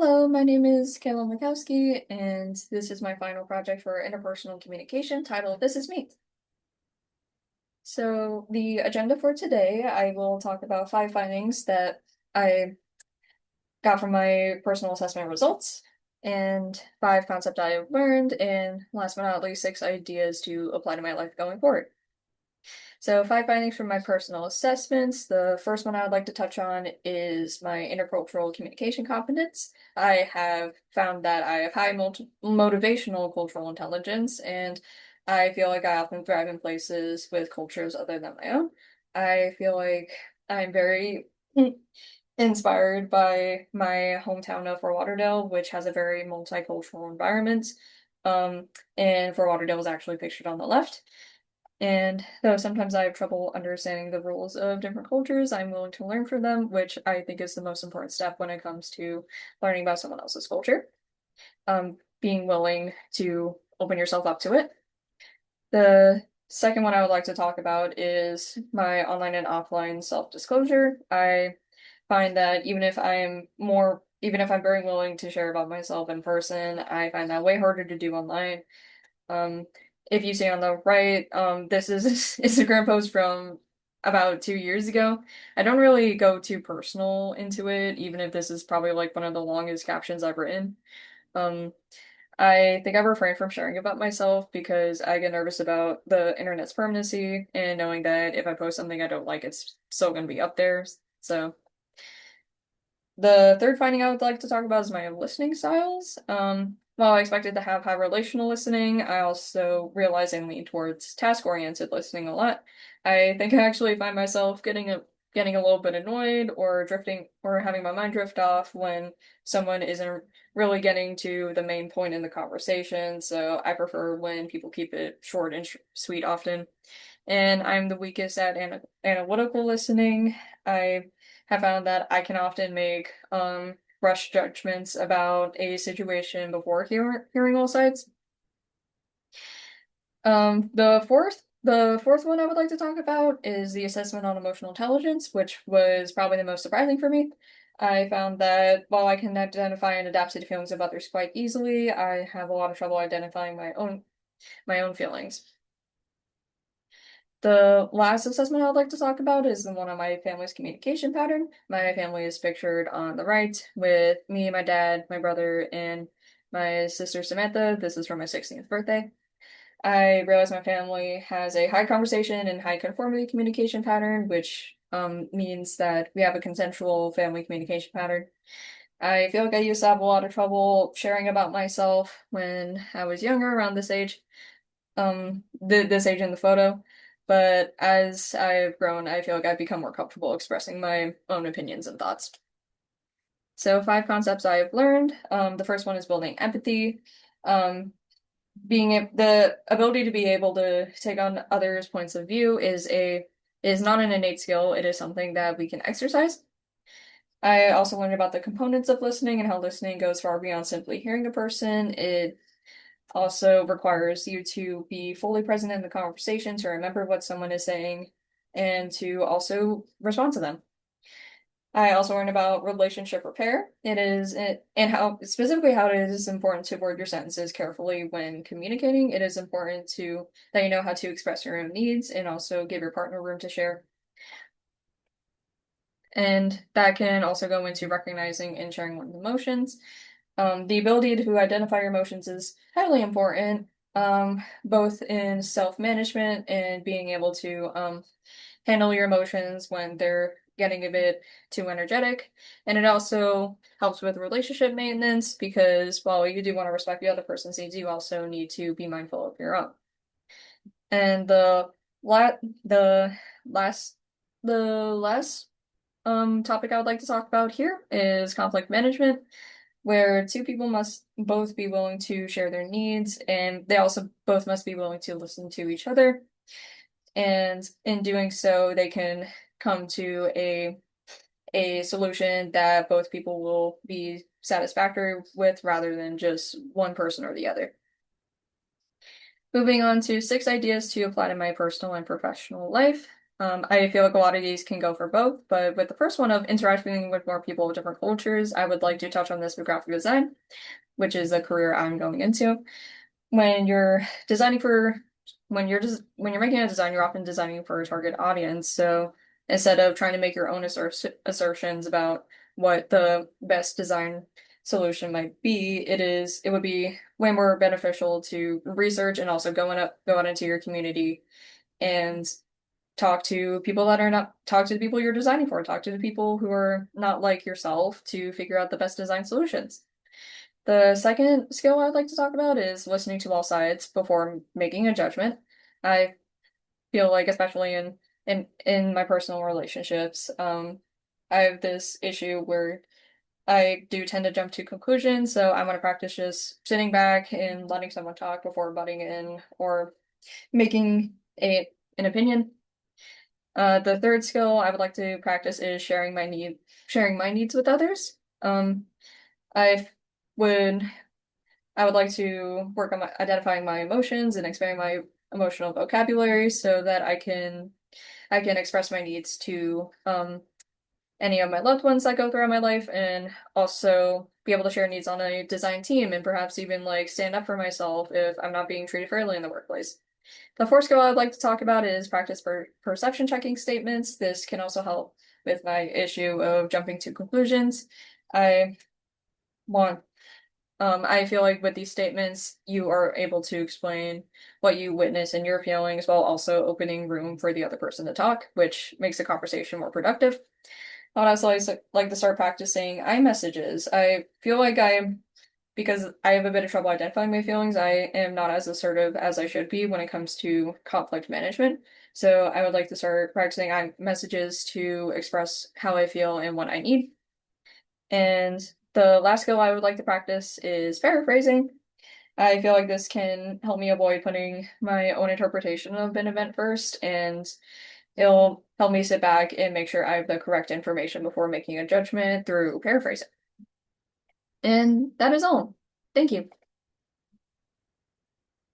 Hello, my name is Kayla Mikowski, and this is my final project for interpersonal communication titled This Is Me. So, the agenda for today, I will talk about 5 findings that I got from my personal assessment results, and 5 concepts I have learned, and last but not least, 6 ideas to apply to my life going forward. So, 5 findings from my personal assessments. The first one I would like to touch on is my intercultural communication competence. I have found that I have high motivational cultural intelligence, and I feel like I often thrive in places with cultures other than my own. I feel like I'm very inspired by my hometown of Fort Lauderdale, which has a very multicultural environment. And Fort Lauderdale is actually pictured on the left. And though sometimes I have trouble understanding the rules of different cultures, I'm willing to learn from them, which I think is the most important step when it comes to learning about someone else's culture. Being willing to open yourself up to it. The second one I would like to talk about is my online and offline self-disclosure. I find that even if I'm very willing to share about myself in person, I find that way harder to do online. Um, if you see on the right, this is Instagram post from about 2 years ago. I don't really go too personal into it, even if this is probably like one of the longest captions I've written. Um, I think I refrain from sharing about myself because I get nervous about the internet's permanency and knowing that if I post something I don't like, it's still going to be up there. So the third finding I would like to talk about is my listening styles. While I expected to have high relational listening, I also realize I lean towards task-oriented listening a lot. I think I actually find myself getting a little bit annoyed or drifting or having my mind drift off when someone isn't really getting to the main point in the conversation. So I prefer when people keep it short and sweet often. And I'm the weakest at analytical listening. I have found that I can often make rush judgments about a situation before hearing all sides. The fourth one I would like to talk about is the assessment on emotional intelligence, which was probably the most surprising for me. I found that while I can identify and adapt to the feelings of others quite easily, I have a lot of trouble identifying my own feelings. The last assessment I would like to talk about is the one on my family's communication pattern. My family is pictured on the right with me, my dad, my brother, and my sister Samantha. This is for my 16th birthday. I realize my family has a high conversation and high conformity communication pattern, which means that we have a consensual family communication pattern. I feel like I used to have a lot of trouble sharing about myself when I was younger, around this age, this age in the photo. But as I've grown, I feel like I've become more comfortable expressing my own opinions and thoughts. So 5 concepts I have learned. The first one is building empathy. Um, the ability to be able to take on others' points of view is not an innate skill. It is something that we can exercise. I also learned about the components of listening and how listening goes far beyond simply hearing a person. It also requires you to be fully present in the conversation, to remember what someone is saying, and to also respond to them. I also learned about relationship repair. And how specifically how it is important to word your sentences carefully when communicating. It is important that you know how to express your own needs and also give your partner room to share. And that can also go into recognizing and sharing one's emotions. The ability to identify your emotions is highly important, both in self-management and being able to handle your emotions when they're getting a bit too energetic. And it also helps with relationship maintenance because while you do want to respect the other person's needs, you also need to be mindful of your own. And la the last the last topic I would like to talk about here is conflict management, where two people must both be willing to share their needs, and they also both must be willing to listen to each other. And in doing so, they can come to a solution that both people will be satisfactory with rather than just one person or the other. Moving on to 6 ideas to apply to my personal and professional life. I feel like a lot of these can go for both, but with the first one of interacting with more people of different cultures, I would like to touch on this with graphic design, which is a career I'm going into. When you're designing for when you're making a design, you're often designing for a target audience. So instead of trying to make your own assertions about what the best design solution might be, it would be way more beneficial to research and also go out into your community and talk to the people you're designing for, talk to the people who are not like yourself to figure out the best design solutions. The second skill I'd like to talk about is listening to all sides before making a judgment. I feel like, especially in my personal relationships, I have this issue where I do tend to jump to conclusions, so I want to practice just sitting back and letting someone talk before butting in or making an opinion. The third skill I would like to practice is sharing my needs with others. I would I would like to work on identifying my emotions and expanding my emotional vocabulary so that I can express my needs to any of my loved ones that go throughout my life, and also be able to share needs on a design team and perhaps even like stand up for myself if I'm not being treated fairly in the workplace. The fourth skill I'd like to talk about is practice for perception checking statements. This can also help with my issue of jumping to conclusions. I want I feel like with these statements, you are able to explain what you witness and your feelings while also opening room for the other person to talk, which makes the conversation more productive. I would also like to start practicing iMessages. I feel like because I have a bit of trouble identifying my feelings, I am not as assertive as I should be when it comes to conflict management. So I would like to start practicing iMessages to express how I feel and what I need. And the last skill I would like to practice is paraphrasing. I feel like this can help me avoid putting my own interpretation of an event first, and it'll help me sit back and make sure I have the correct information before making a judgment through paraphrasing. And that is all. Thank you.